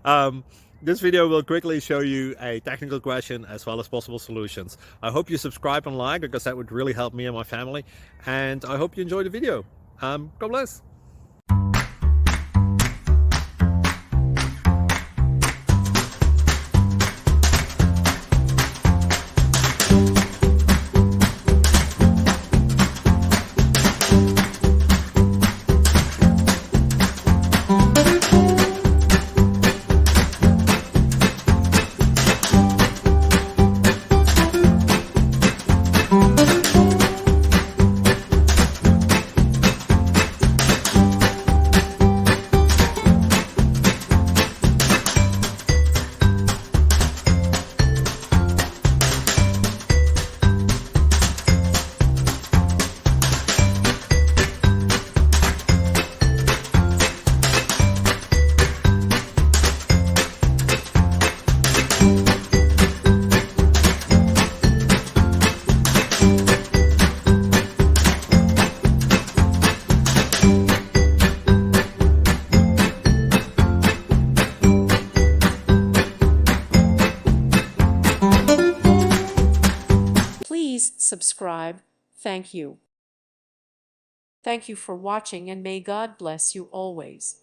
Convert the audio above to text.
um, this video will quickly show you a technical question as well as possible solutions. I hope you subscribe and like, because that would really help me and my family. And I hope you enjoy the video. God bless. Please subscribe. Thank you. Thank you for watching, and may God bless you always.